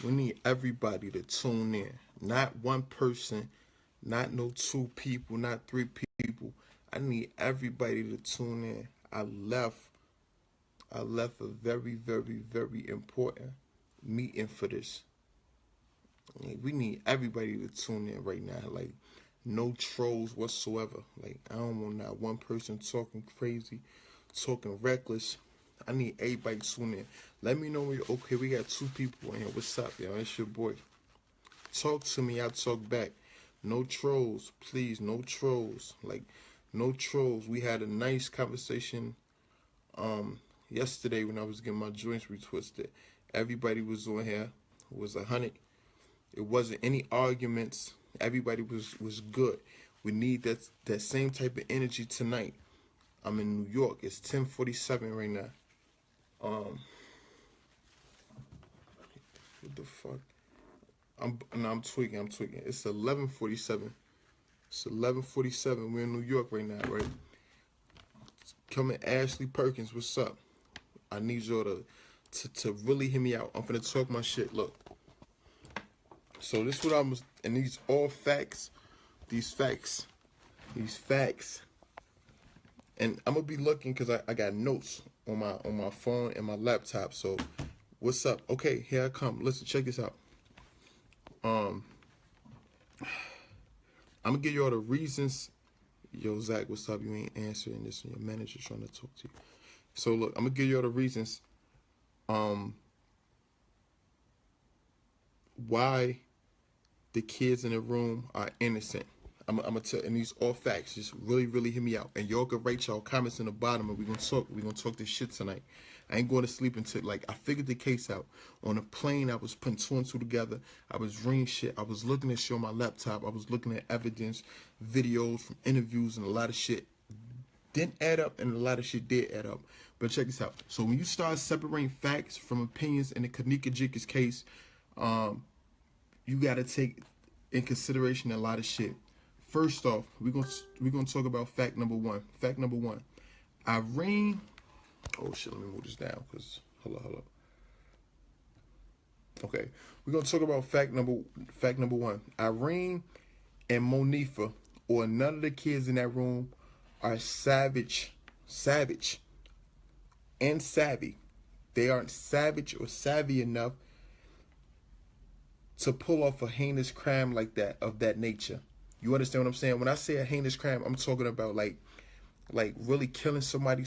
We need everybody to tune in. Not one person, not no two people, not three people. I need everybody to tune in. I left a very, very, very important meeting for this. Like, we need everybody to tune in right now. Like, no trolls whatsoever. Like, I don't want not one person talking crazy, talking reckless. I need everybody to tune in. Let me know when you're okay. We got 2 people in here. What's up, y'all? It's your boy. Talk to me. I'll talk back. No trolls, please. No trolls. Like, no trolls. We had a nice conversation yesterday when I was getting my joints retwisted. Everybody was on here. It was 100. It wasn't any arguments. Everybody was good. We need that same type of energy tonight. I'm in New York. It's 10:47 right now. What the fuck? I'm tweaking. It's 11:47. It's 11:47. We're in New York right now, right? Coming, Ashley Perkins. What's up? I need y'all to really hear me out. I'm finna talk my shit. Look. So this is what and these all facts. These facts. And I'm gonna be looking because I got notes on my phone and my laptop. So what's up? Okay, here I come. Listen, check this out. I'm gonna give you all the reasons. Yo, Zach, what's up? You ain't answering this, and your manager's trying to talk to you. So look, I'm gonna give you all the reasons. Why the kids in the room are innocent. I'm gonna tell, and these all facts. Just really, really hear me out. And y'all can write y'all comments in the bottom, and we're gonna talk this shit tonight. I ain't going to sleep until, like, I figured the case out. On a plane, I was putting 2 and 2 together. I was reading shit. I was looking at shit on my laptop. I was looking at evidence, videos from interviews, and a lot of shit didn't add up, and a lot of shit did add up. But check this out. So when you start separating facts from opinions in the Kenneka Jenkins case, you gotta take in consideration a lot of shit. First off, we're gonna talk about fact number 1. Fact number 1, Irene. Oh shit, let me move this down because hold up. Okay, we're gonna talk about fact number 1. Irene and Monifa, or none of the kids in that room, are savage, and savvy. They aren't savage or savvy enough to pull off a heinous crime like that, of that nature. You understand what I'm saying? When I say a heinous crime, I'm talking about like really killing somebody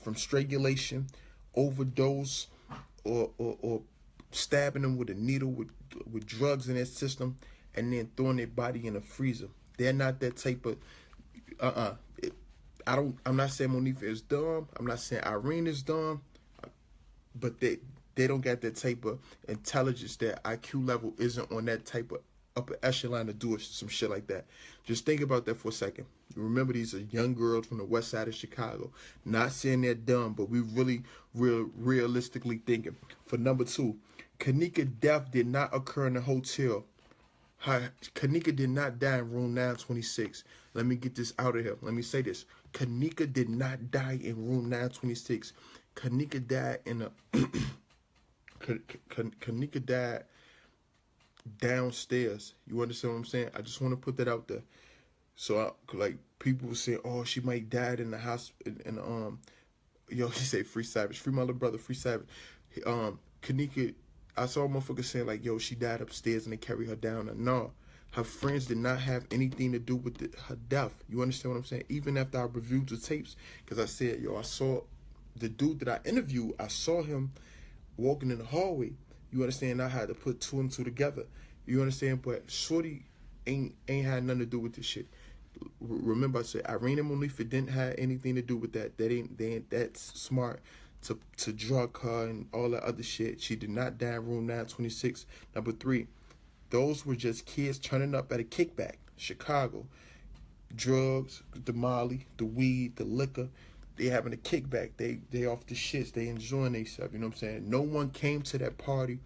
from strangulation, overdose, or stabbing them with a needle with drugs in their system, and then throwing their body in a freezer. They're not that type of. I'm not saying Monifa is dumb. I'm not saying Irene is dumb, but they don't got that type of intelligence. Their IQ level isn't on that type of upper echelon to do some shit like that. Just think about that for a second. Remember, these are young girls from the west side of Chicago. Not saying they're dumb, but we really realistically thinking. For number 2, Kenneka's death did not occur in a hotel. Kenneka did not die in room 926. Let me get this out of here. Let me say this. Kenneka did not die in room 926. Kenneka died in a Kenneka died downstairs. You understand what I'm saying? I just want to put that out there. So, like, people will say, oh, she might die in the hospital. Yo, he say free Savage. Free my little brother, free Savage. Kenneka, I saw a motherfucker saying, like, yo, she died upstairs and they carried her down. No, her friends did not have anything to do with her death. You understand what I'm saying? Even after I reviewed the tapes, because I said, yo, I saw the dude that I interviewed, I saw him walking in the hallway. You understand? I had to put 2 and 2 together. You understand? But Shorty ain't had nothing to do with this shit. Remember, I said Irene and Monifa didn't have anything to do with that. They ain't that smart to drug her and all that other shit. She did not die in room 926. Number 3, those were just kids turning up at a kickback. Chicago. Drugs, the molly, the weed, the liquor. They having a kickback. They off the shits. They enjoying themselves. You know what I'm saying? No one came to that party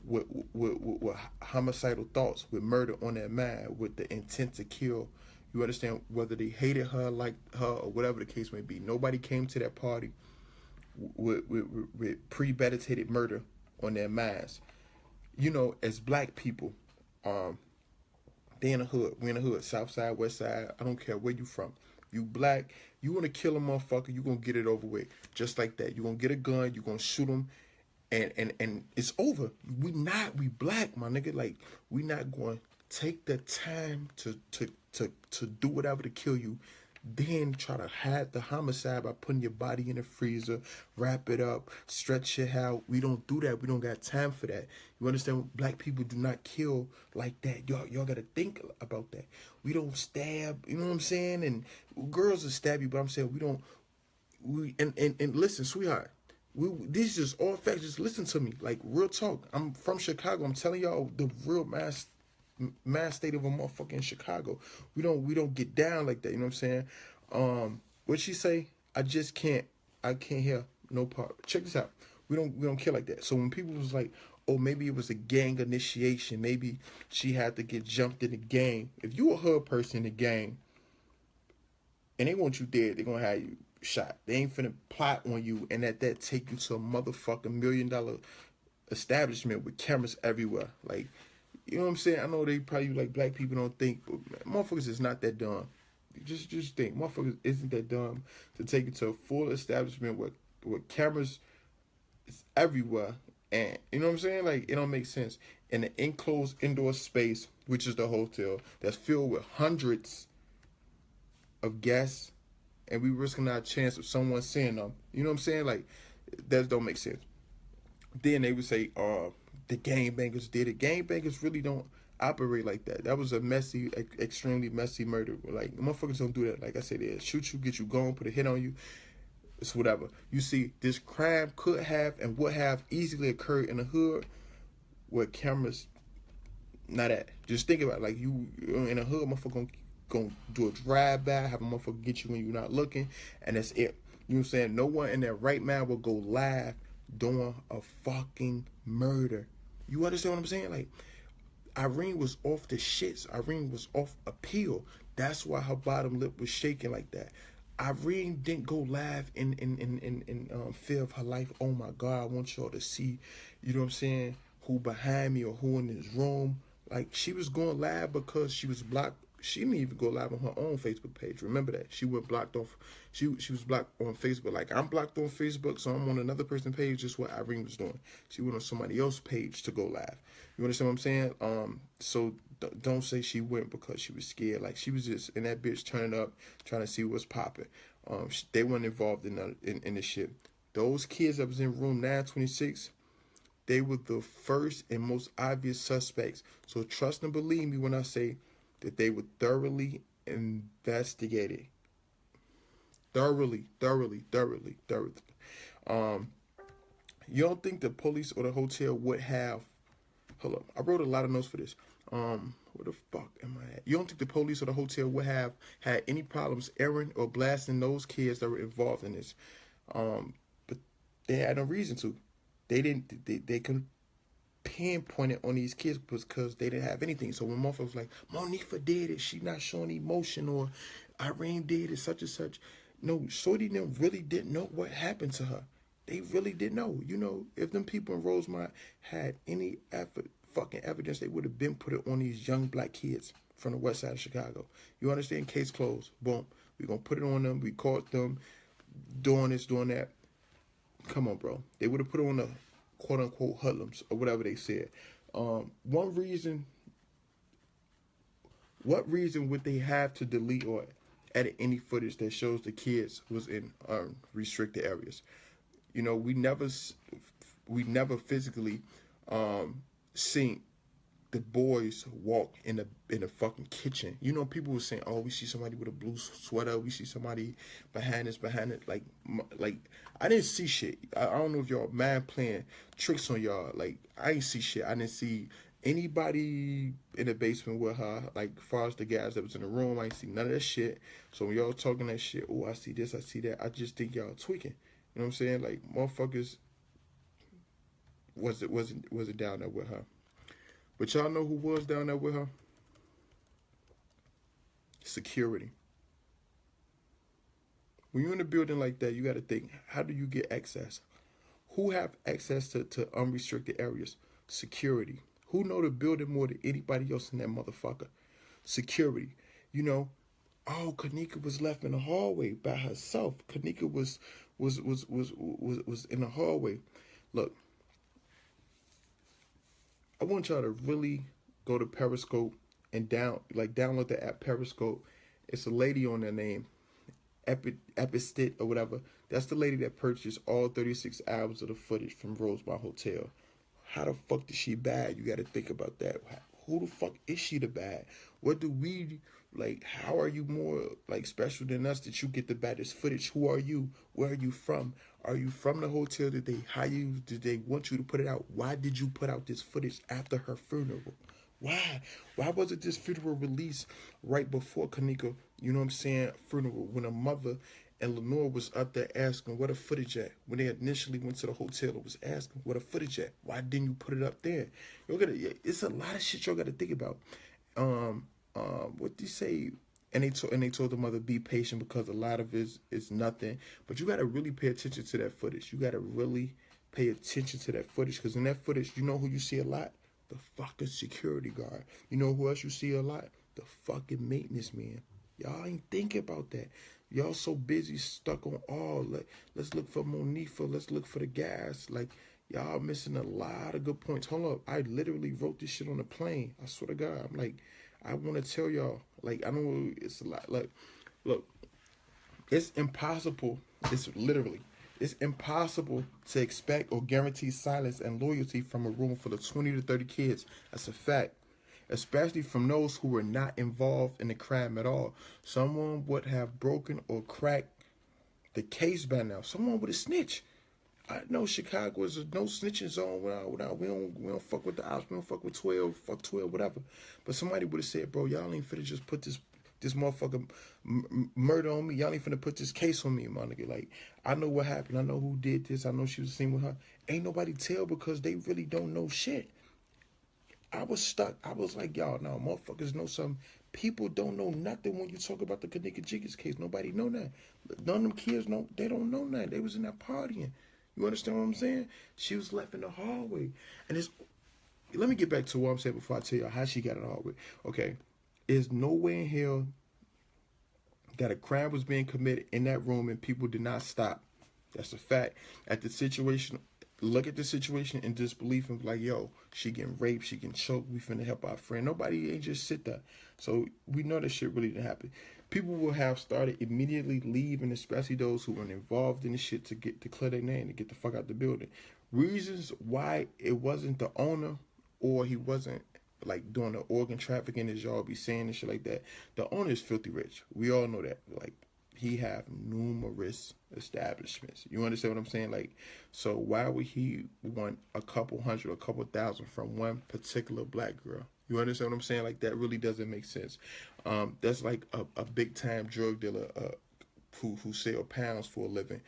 with homicidal thoughts, with murder on their mind, with the intent to kill. You understand? Whether they hated her, liked her, or whatever the case may be. Nobody came to that party with premeditated murder on their minds. you know, as black people, um, they in the hood. We in the hood, south side, west side. I don't care where you from. You black, you want to kill a motherfucker, you going to get it over with. Just like that. You going to get a gun, you going to shoot him, and it's over. We black, my nigga. Like, we not going to take the time to do whatever to kill you, then try to hide the homicide by putting your body in the freezer, wrap it up, stretch it out. We don't do that. We don't got time for that. You understand? Black people do not kill like that. Y'all gotta think about that. We don't stab, you know what I'm saying? And girls will stab you, but I'm saying we don't. And listen, sweetheart. These just all facts. Just listen to me, like real talk. I'm from Chicago. I'm telling y'all the real mass state of a motherfucking Chicago. We don't get down like that. You know what I'm saying? What she say? I can't hear no part. Check this out. We don't kill like that. So when people was like, oh, maybe it was a gang initiation. Maybe she had to get jumped in the gang. If you a hood person in the gang and they want you dead, they're gonna have you shot. They ain't finna plot on you and at that take you to a motherfucking $1 million establishment with cameras everywhere. Like, you know what I'm saying? I know they probably like black people don't think, motherfuckers is not that dumb. Just think, motherfuckers isn't that dumb to take it to a full establishment with cameras everywhere, and you know what I'm saying? Like, it don't make sense. In an enclosed indoor space, which is the hotel, that's filled with hundreds of guests, and we risking our chance of someone seeing them. You know what I'm saying? Like, that don't make sense. Then they would say, the gangbangers did it. Gangbangers really don't operate like that. That was a messy, extremely messy murder. Like, motherfuckers don't do that. Like I said, they'll shoot you, get you going, put a hit on you. It's whatever. You see, this crime could have and would have easily occurred in the hood where cameras not at. Just think about it. Like, you in a hood, motherfucker gonna do a drive-by, have a motherfucker get you when you're not looking, and that's it. You know what I'm saying? No one in their right mind will go live doing a fucking murder. You understand what I'm saying? Like, Irene was off the shits. Irene was off a pill. That's why her bottom lip was shaking like that. Irene didn't go live in fear of her life. Oh my God, I want y'all to see, you know what I'm saying, who behind me or who in this room. Like, she was going live because she was blocked. She didn't even go live on her own Facebook page. Remember that. She went blocked off. She was blocked on Facebook. Like, I'm blocked on Facebook, so I'm on another person's page. Just what Irene was doing. She went on somebody else's page to go live. You understand what I'm saying? So don't say she went because she was scared. Like, she was just in that bitch turning up, trying to see what's popping. They weren't involved in this shit. Those kids that was in room 926, they were the first and most obvious suspects. So trust and believe me when I say that they were thoroughly investigated. Thoroughly. You don't think the police or the hotel would have... Hold up. I wrote a lot of notes for this. Where the fuck am I at? You don't think the police or the hotel would have had any problems airing or blasting those kids that were involved in this? But they had no reason to. They couldn't pinpoint it on these kids because they didn't have anything. So when motherfuckers was like, Monifa did it, she not showing emotion, or Irene did it, such and such. No, Shorty them really didn't know what happened to her. They really didn't know. You know, if them people in Rosemont had any fucking evidence, they would have been put it on these young black kids from the west side of Chicago. You understand? Case closed. Boom. We're going to put it on them. We caught them doing this, doing that. Come on, bro. They would have put it on the quote-unquote hoodlums or whatever they said. What reason would they have to delete or edit any footage that shows the kids was in restricted areas? You know, we never physically seen the boys walk in the fucking kitchen. You know, people were saying, oh, we see somebody with a blue sweater, we see somebody behind it. Like I didn't see shit. I don't know if y'all mind playing tricks on y'all. Like, I ain't see shit. I didn't see anybody in the basement with her, like, as far as the guys that was in the room. I ain't see none of that shit. So when y'all talking that shit, oh, I see this, I see that, I just think y'all tweaking. You know what I'm saying? Like, motherfuckers wasn't down there with her. But y'all know who was down there with her? Security. When you're in a building like that, you got to think, how do you get access? Who have access to unrestricted areas? Security. Who know the building more than anybody else in that motherfucker? Security. You know, oh, Kenneka was left in the hallway by herself. Kenneka was in the hallway. Look, I want y'all to really go to Periscope and download the app Periscope. It's a lady on there named Epistit or whatever. That's the lady that purchased all 36 hours of the footage from Rosemont Hotel. How the fuck did she bad? You got to think about that. Who the fuck is she the bad? What do we, like, how are you more, like, special than us that you get the baddest footage? Who are you? Where are you from? Are you from the hotel? Did they hire you? Did they want you to put it out? Why did you put out this footage after her funeral? Why? Why wasn't this funeral released right before Kenneka, you know what I'm saying, funeral, when her mother and Lenore was up there asking where the footage at? When they initially went to the hotel and was asking where the footage at? Why didn't you put it up there? It's a lot of shit y'all gotta think about. What do you say? And they told the mother, be patient because a lot of it is nothing. But you gotta really pay attention to that footage. You gotta really pay attention to that footage, because in that footage, you know who you see a lot? The fucking security guard. You know who else you see a lot? The fucking maintenance man. Y'all ain't thinking about that. Y'all so busy stuck on let's look for Monifa, let's look for the gas. Like, y'all missing a lot of good points. Hold up, I literally wrote this shit on the plane. I swear to God. I'm like, I want to tell y'all, like, I know it's a lot. Like, look, it's impossible. It's impossible to expect or guarantee silence and loyalty from a room full of 20 to 30 kids. That's a fact. Especially from those who were not involved in the crime at all. Someone would have broken or cracked the case by now. Someone would have snitched. I know Chicago is a no snitching zone. We don't fuck with the ops. We don't fuck with 12. Fuck 12, whatever. But somebody would have said, bro, y'all ain't finna just put this motherfucker murder on me. Y'all ain't finna put this case on me, my nigga. Like, I know what happened. I know who did this. I know she was seen with her. Ain't nobody tell because they really don't know shit. I was stuck. I was like, y'all, no, motherfuckers know something. People don't know nothing when you talk about the Kenneka Jenkins case. Nobody know that. None of them kids know. They don't know that. They was in that partying. You understand what I'm saying? She was left in the hallway. And it's, let me get back to what I'm saying before I tell you how she got in the hallway. Okay. There's no way in hell that a crime was being committed in that room and people did not stop. That's a fact. At the situation, look at the situation in disbelief and be like, yo, she getting raped, she getting choked, we finna help our friend. Nobody ain't just sit there. So we know that shit really didn't happen. People will have started immediately leaving, especially those who were involved in the shit to clear their name, to get the fuck out the building. Reasons why it wasn't the owner, or he wasn't like doing the organ trafficking as y'all be saying and shit like that. The owner is filthy rich. We all know that. Like, he have numerous establishments. You understand what I'm saying? Like, so why would he want a couple hundred, a couple thousand from one particular black girl? You understand what I'm saying? Like, that really doesn't make sense. That's like a big time drug dealer who sell pounds for a living,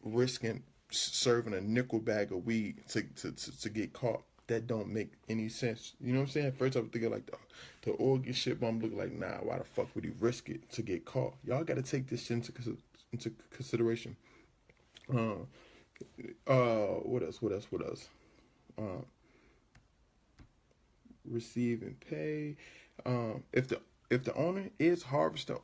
risking serving a nickel bag of weed to get caught. That don't make any sense. You know what I'm saying? First I was thinking like the organ shit, but I'm looking like, nah, why the fuck would he risk it to get caught? Y'all got to take this shit into consideration. What else? Receive and pay. If the owner is harvesting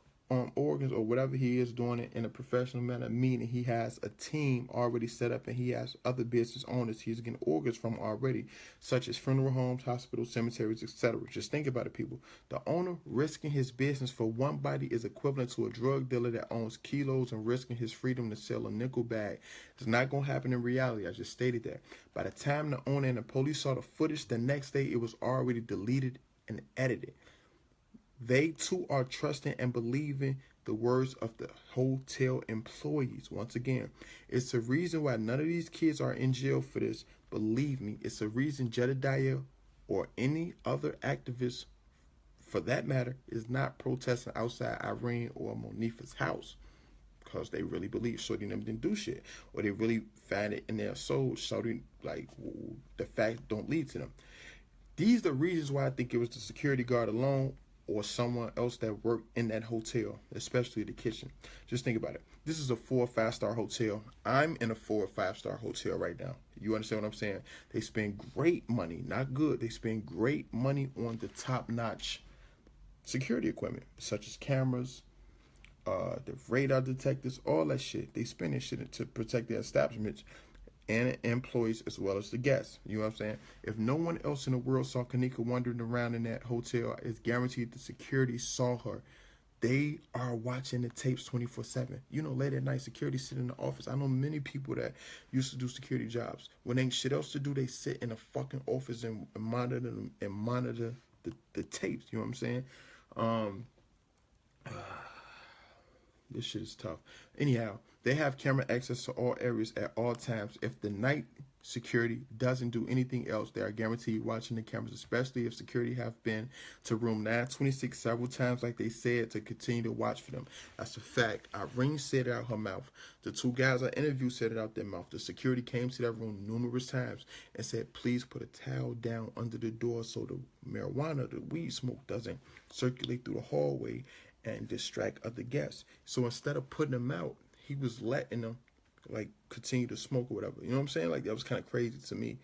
organs or whatever he is doing it in a professional manner, meaning he has a team already set up and he has other business owners he's getting organs from already, such as funeral homes, hospitals, cemeteries, etc. Just think about it, people. The owner risking his business for one body is equivalent to a drug dealer that owns kilos and risking his freedom to sell a nickel bag. It's not going to happen in reality. I just stated that. By the time the owner and the police saw the footage the next day, it was already deleted and edited. They too are trusting and believing the words of the hotel employees. Once again, it's a reason why none of these kids are in jail for this. Believe me, it's a reason Jedediah or any other activist, for that matter, is not protesting outside Irene or Monifa's house. Because they really believe Shorty and them didn't do shit. Or they really find it in their soul. Shorty, like, the facts don't lead to them. These are the reasons why I think it was the security guard alone or someone else that worked in that hotel, especially the kitchen. Just think about it. This is a 4 or 5 star hotel. I'm in a 4 or 5 star hotel right now. You understand what I'm saying? They spend great money, not good. They spend great money on the top notch security equipment, such as cameras, the radar detectors, all that shit. They spend that shit to protect their establishments and employees as well as the guests. You know what I'm saying? If no one else in the world saw Kenneka wandering around in that hotel, it's guaranteed the security saw her. They are watching the tapes 24/7. You know, late at night, security sit in the office. I know many people that used to do security jobs. When ain't shit else to do, they sit in a fucking office and monitor the tapes. You know what I'm saying? This shit is tough. Anyhow, they have camera access to all areas at all times. If the night security doesn't do anything else, they are guaranteed watching the cameras, especially if security have been to room 926 several times, like they said, to continue to watch for them. That's a fact. Irene said it out her mouth. The 2 guys I interviewed said it out their mouth. The security came to that room numerous times and said, please put a towel down under the door so the marijuana, the weed smoke, doesn't circulate through the hallway and distract other guests. So instead of putting them out, he was letting them like continue to smoke or whatever. You know what I'm saying? Like, that was kind of crazy to me.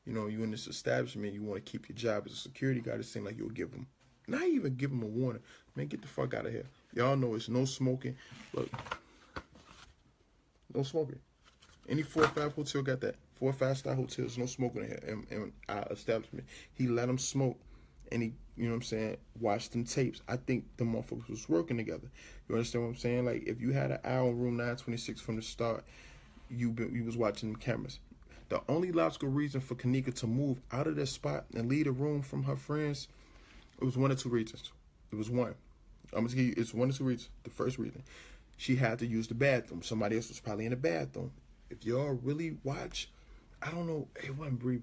You know, you in this establishment, you want to keep your job as a security guard. It seemed like you'll give them, not even give them a warning. Man, get the fuck out of here. Y'all know it's no smoking. Look, no smoking. Any 4 or 5 hotel got that. 4 or 5 star hotels, no smoking in here. In our establishment, he let them smoke. And he, you know what I'm saying, watched them tapes. I think the motherfuckers was working together. You understand what I'm saying? Like, if you had an eye on room 926 from the start, you was watching them cameras. The only logical reason for Kenneka to move out of that spot and leave the room from her friends, it was 1 or 2 reasons. It was one. I'm gonna give you, it's 1 or 2 reasons. The first reason, she had to use the bathroom. Somebody else was probably in the bathroom. If y'all really watch, I don't know, it wasn't Bree.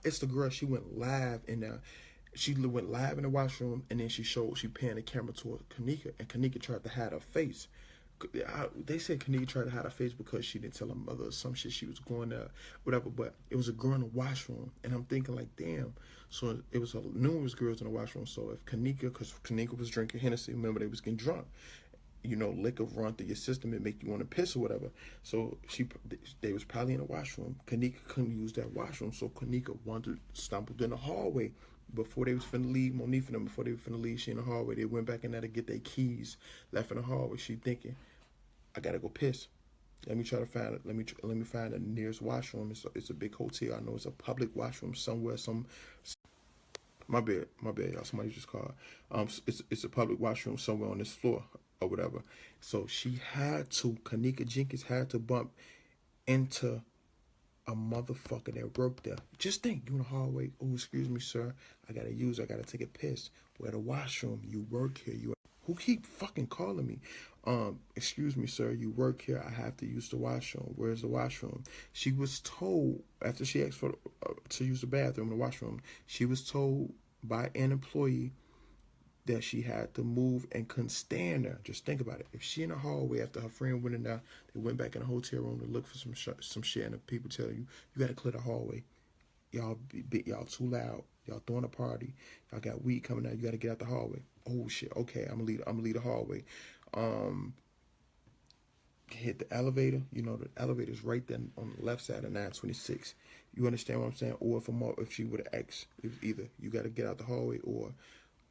It's the girl. She went live in there. She went live in the washroom, and then she panned the camera toward Kenneka, and Kenneka tried to hide her face. They said Kenneka tried to hide her face because she didn't tell her mother or some shit. She was going there, whatever, but it was a girl in the washroom, and I'm thinking like, damn. So it was numerous girls in the washroom. So if Kenneka, because Kenneka was drinking Hennessy, remember they was getting drunk. You know, liquor run through your system and make you want to piss or whatever. So they was probably in the washroom. Kenneka couldn't use that washroom, so Kenneka stumbled in the hallway. Before they was finna leave, Monique and them, before they were finna leave, she in the hallway. They went back in there to get their keys, left in the hallway. She thinking, I gotta go piss. Let me try to find it. Let me find the nearest washroom. It's a big hotel. I know it's a public washroom somewhere. My bad, y'all. Somebody just called. It's a public washroom somewhere on this floor or whatever. So Kenneka Jenkins had to bump into a motherfucker that worked there. Just think, you in the hallway. Oh, excuse me, sir. I gotta take a piss. Where the washroom? You work here. Who keep fucking calling me? Excuse me, sir. You work here. I have to use the washroom. Where's the washroom? She was told after she asked for to use the bathroom in the washroom. She was told by an employee that she had to move and couldn't stand there. Just think about it. If she in the hallway after her friend went in there, they went back in the hotel room to look for some shit, and the people tell you, you got to clear the hallway. Y'all too loud. Y'all throwing a party. Y'all got weed coming out. You got to get out the hallway. Oh shit. Okay, I'm gonna leave the hallway. Hit the elevator. You know the elevator's right there on the left side of 926. You understand what I'm saying? Or if she would have asked, it was either you got to get out the hallway or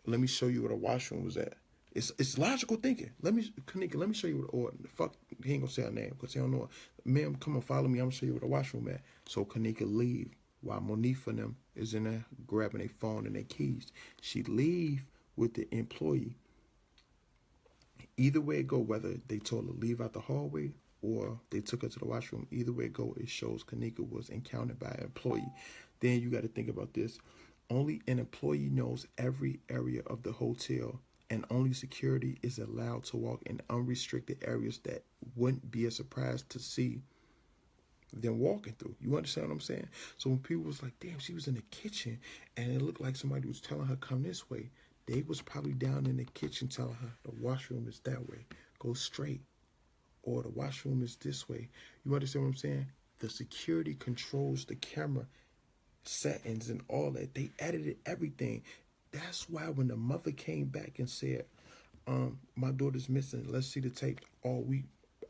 let me show you where the washroom was at. It's logical thinking. Kenneka, let me show you where he ain't gonna say her name because he don't know her. Ma'am, come on, follow me. I'm gonna show you where the washroom at. So Kenneka leave while Monique and them is in there grabbing their phone and their keys. She leave with the employee. Either way it go, whether they told her to leave out the hallway or they took her to the washroom, either way it go, it shows Kenneka was encountered by an employee. Then you got to think about this. Only an employee knows every area of the hotel, and only security is allowed to walk in unrestricted areas that wouldn't be a surprise to see them walking through. You understand what I'm saying? So when people was like, damn, she was in the kitchen, and it looked like somebody was telling her, come this way, they was probably down in the kitchen telling her, the washroom is that way, go straight, or the washroom is this way. You understand what I'm saying? The security controls the camera settings and all that. They edited everything. That's why when the mother came back and said, my daughter's missing, let's see the tape,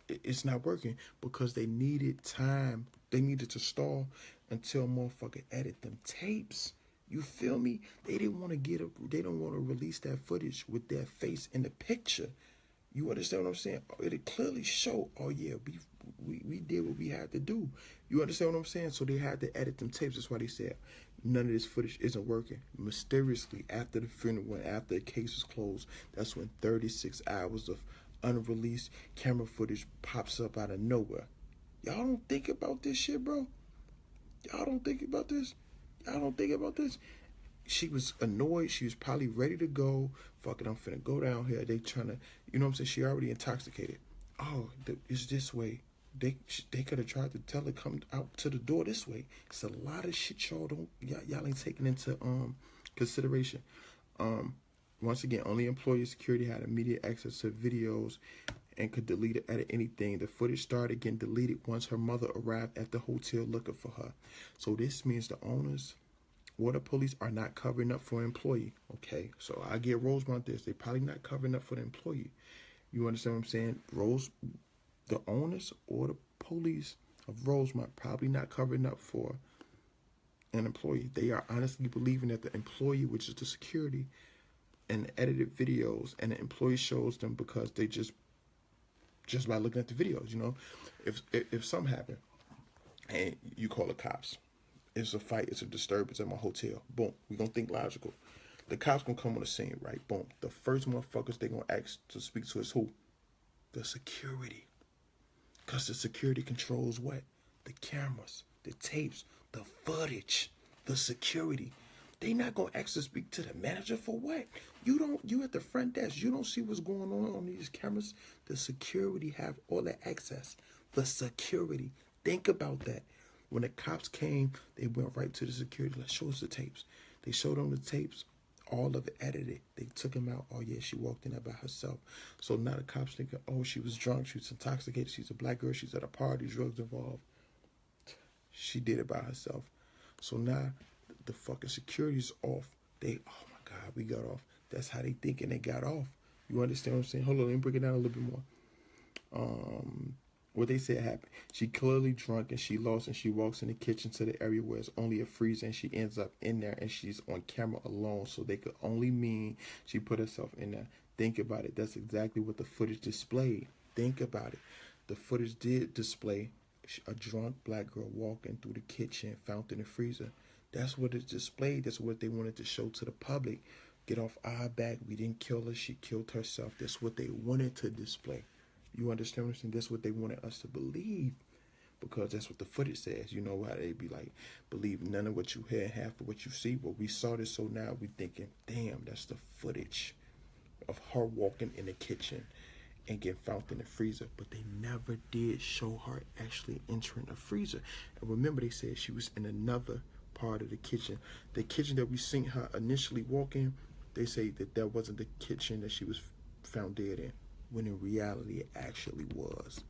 it's not working, because they needed time. They needed to stall until motherfucker edit them tapes. You feel me? They didn't want to they don't want to release that footage with their face in the picture. You understand what I'm saying? It clearly showed, oh yeah, we did what we had to do. You understand what I'm saying? So they had to edit them tapes. That's why they said none of this footage isn't working. Mysteriously, after the funeral and after the case was closed, that's when 36 hours of unreleased camera footage pops up out of nowhere. Y'all don't think about this shit, bro? Y'all don't think about this? Y'all don't think about this? She was annoyed. She was probably ready to go. Fuck it, I'm finna go down here. They trying to, you know what I'm saying? She already intoxicated. Oh, it's this way. They could have tried to tell her come out to the door this way. It's a lot of shit y'all ain't taking into consideration. Once again, only employee security had immediate access to videos and could delete it at anything. The footage started getting deleted once her mother arrived at the hotel looking for her. So this means the owners or the police are not covering up for an employee. Okay, so I get Rosemont this. They probably not covering up for the employee. You understand what I'm saying? The owners or the police of Rosemont probably not covering up for an employee. They are honestly believing that the employee, which is the security, and the edited videos, and the employee shows them because they just by looking at the videos, you know, if something happened and you call the cops, it's a fight, it's a disturbance at my hotel. Boom, we gonna think logical. The cops gonna come on the scene, right? Boom. The first motherfuckers they gonna ask to speak to is who? The security. Because the security controls what? The cameras, the tapes, the footage, the security. They not gonna ask to speak to the manager for what? You at the front desk, you don't see what's going on these cameras. The security have all the access. The security. Think about that. When the cops came, they went right to the security. Let's show us the tapes. They showed them the tapes. All of it edited. They took him out. Oh yeah, she walked in there by herself. So now the cops thinking, oh, she was drunk, she was intoxicated, she's a black girl, she's at a party, drugs involved. She did it by herself. So now the fucking security's off. They, oh my God, we got off. That's how they thinking they got off. You understand what I'm saying? Hold on, let me break it down a little bit more. What they said happened. She clearly drunk and she lost, and she walks in the kitchen to the area where it's only a freezer, and she ends up in there and she's on camera alone. So they could only mean she put herself in there. Think about it. That's exactly what the footage displayed. Think about it. The footage did display a drunk black girl walking through the kitchen, found in the freezer. That's what it displayed. That's what they wanted to show to the public. Get off our back. We didn't kill her. She killed herself. That's what they wanted to display. You understand what I'm saying? That's what they wanted us to believe, because that's what the footage says. You know how they be like, believe none of what you hear, half of what you see. Well, we saw this, so now we thinking, damn, that's the footage of her walking in the kitchen and getting found in the freezer. But they never did show her actually entering the freezer. And remember, they said she was in another part of the kitchen. The kitchen that we seen her initially walk in, they say that wasn't the kitchen that she was found dead in, when in reality it actually was.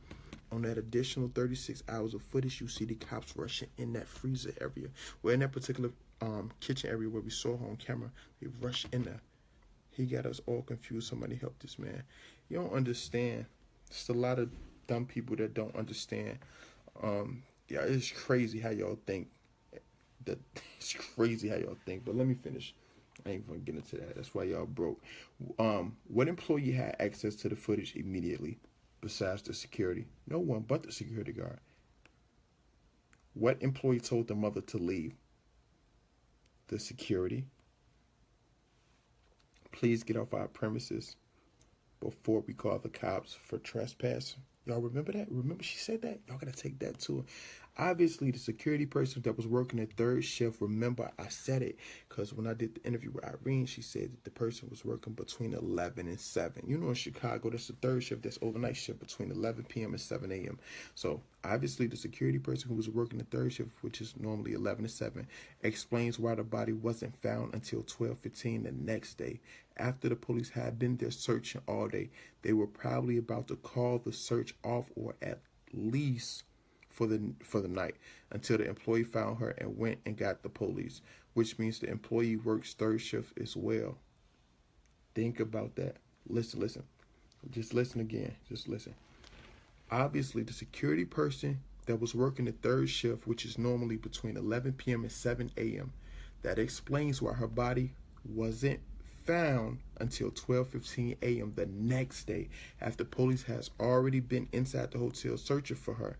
On that additional 36 hours of footage, you see the cops rushing in that freezer area. Well, in that particular kitchen area where we saw her on camera, they rushed in there. He got us all confused. Somebody help this man. You don't understand. It's a lot of dumb people that don't understand. Yeah, it's crazy how y'all think. It's crazy how y'all think. But let me finish. I ain't gonna get into that. That's why y'all broke. What employee had access to the footage immediately besides the security? No one but the security guard. What employee told the mother to leave? The security. Please get off our premises before we call the cops for trespass. Y'all remember that? Remember she said that? Y'all gotta take that too. Obviously, the security person that was working at third shift, remember I said it, because when I did the interview with Irene, she said that the person was working between 11 and 7. You know, in Chicago, that's the third shift, that's overnight shift between 11 p.m. and 7 a.m. So obviously, the security person who was working the third shift, which is normally 11 to 7, explains why the body wasn't found until 12:15 the next day. After the police had been there searching all day, they were probably about to call the search off, or at least for the night until the employee found her and went and got the police, which means the employee works third shift as well. Think about that. Listen, listen. Just listen again. Just listen. Obviously, the security person that was working the third shift, which is normally between 11 p.m. and 7 a.m., that explains why her body wasn't found until 12:15 a.m. the next day, after police has already been inside the hotel searching for her.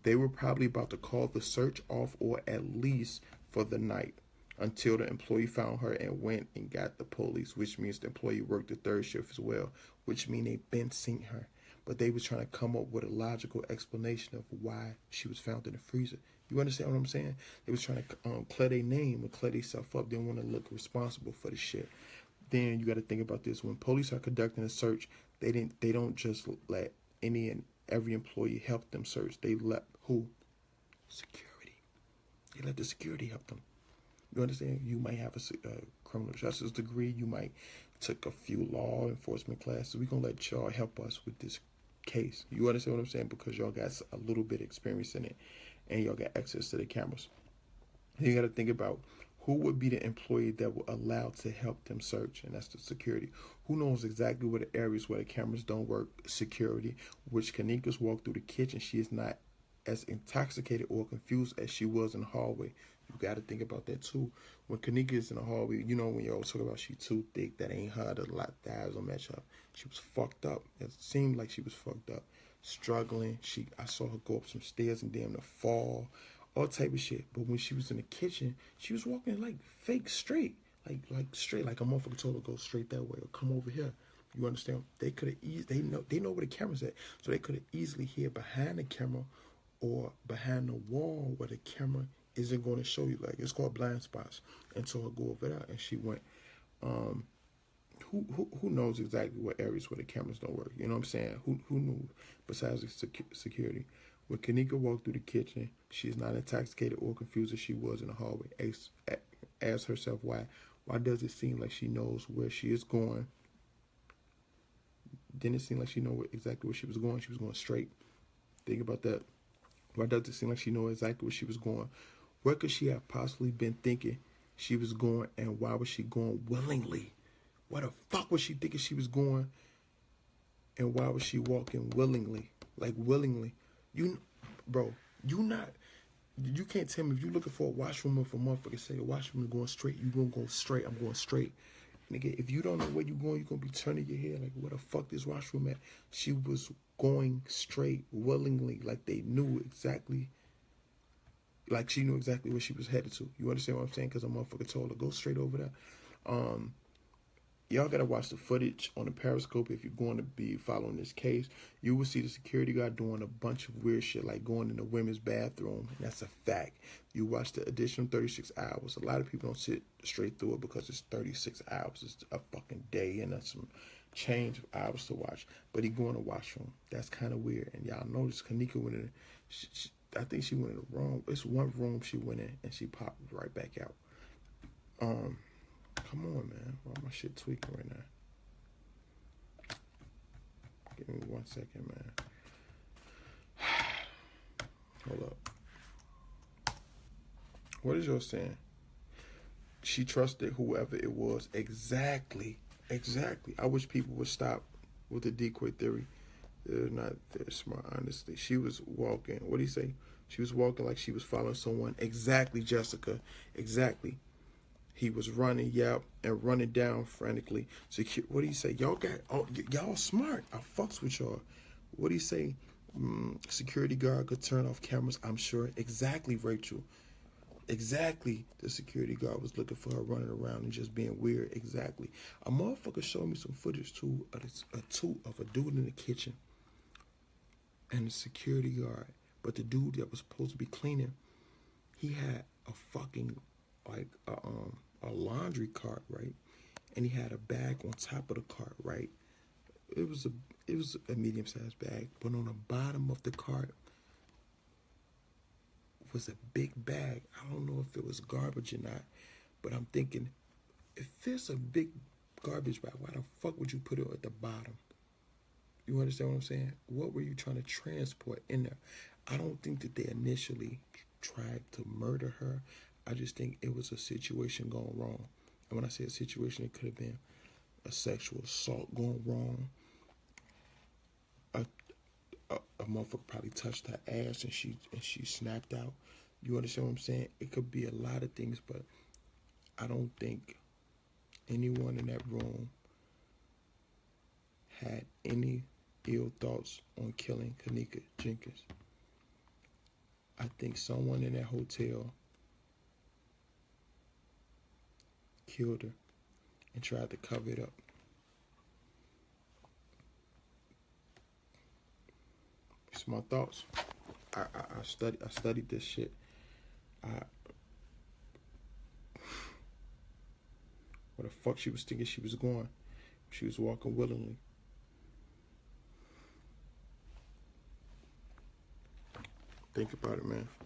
They were probably about to call the search off, or at least for the night, until the employee found her and went and got the police, which means the employee worked the third shift as well, which means they've been seeing her. But they was trying to come up with a logical explanation of why she was found in the freezer. You understand what I'm saying? They was trying to clear their name and clear themselves up. They didn't want to look responsible for the shit. Then you got to think about this: when police are conducting a search, they don't just let any and every employee help them search. They let who? Security. They let the security help them. You understand? You might have a criminal justice degree. You might took a few law enforcement classes. We're going to let y'all help us with this case. You understand what I'm saying? Because y'all got a little bit of experience in it, and y'all got access to the cameras. You got to think about who would be the employee that were allowed to help them search, and that's the security. Who knows exactly where the areas where the cameras don't work? Security. Which Kenneka's walked through the kitchen. She is not as intoxicated or confused as she was in the hallway. You got to think about that too. When Kenneka is in the hallway, you know, when you always talk about she too thick, that ain't her, the eyes don't match up. She was fucked up. It seemed like she was fucked up, struggling. I saw her go up some stairs and damn near fall, all type of shit. But when she was in the kitchen, she was walking like fake straight, like straight, like a motherfucker told her to go straight that way or come over here. You understand? They could have they know where the camera's at, so they could have easily hid behind the camera or behind the wall where the camera isn't going to show you. Like, it's called blind spots. And so I go over there, and she went. Who knows exactly what areas where the cameras don't work? You know what I'm saying? Who knew besides the security? When Kenneka walked through the kitchen, she is not intoxicated or confused as she was in the hallway. Ask herself why. Why does it seem like she knows where she is going? Didn't it seem like she knew exactly where she was going? She was going straight. Think about that. Why does it seem like she knew exactly where she was going? Where could she have possibly been thinking she was going, and why was she going willingly? Where the fuck was she thinking she was going, and why was she walking willingly? Like, willingly. Bro, you can't tell me if you're looking for a washroom, if a motherfucker say the washroom is going straight, you gonna go straight. I'm going straight. Nigga, if you don't know where you're going, you're gonna be turning your head like, where the fuck this washroom at? She was going straight, willingly, like they knew exactly. Like she knew exactly where she was headed to. You understand what I'm saying? Because a motherfucker told her, go straight over there. Y'all got to watch the footage on the Periscope if you're going to be following this case. You will see the security guard doing a bunch of weird shit, like going in the women's bathroom. And that's a fact. You watch the additional 36 hours. A lot of people don't sit straight through it because it's 36 hours. It's a fucking day and that's some change of hours to watch. But he going to washroom. That's kind of weird. And y'all notice Kenneka went in. I think she went in the wrong. It's one room she went in and she popped right back out. Come on, man. Why my shit tweaking right now? Give me 1 second, man. Hold up. What is yours saying? She trusted whoever it was. Exactly. Exactly. I wish people would stop with the decoy theory. They're not that smart, honestly. She was walking. What do you say? She was walking like she was following someone. Exactly, Jessica. Exactly. He was running, and running down frantically. What do you say? Y'all smart. I fucks with y'all. What do you say? Security guard could turn off cameras, I'm sure. Exactly, Rachel. Exactly. The security guard was looking for her running around and just being weird. Exactly. A motherfucker showed me some footage, too, of a dude in the kitchen and the security guard. But the dude that was supposed to be cleaning, he had a fucking, like, a laundry cart, right? And he had a bag on top of the cart, right? It was a medium-sized bag, but on the bottom of the cart was a big bag. I don't know if it was garbage or not, but I'm thinking, if there's a big garbage bag, why the fuck would you put it at the bottom? You understand what I'm saying? What were you trying to transport in there? I don't think that they initially tried to murder her. I just think it was a situation going wrong. And when I say a situation, it could have been a sexual assault going wrong. A motherfucker probably touched her ass and she snapped out. You understand what I'm saying? It could be a lot of things, but I don't think anyone in that room had any ill thoughts on killing Kenneka Jenkins. I think someone in that hotel killed her and tried to cover it up. It's my thoughts. I studied this shit. Where the fuck she was thinking she was going? She was walking willingly. Think about it, man.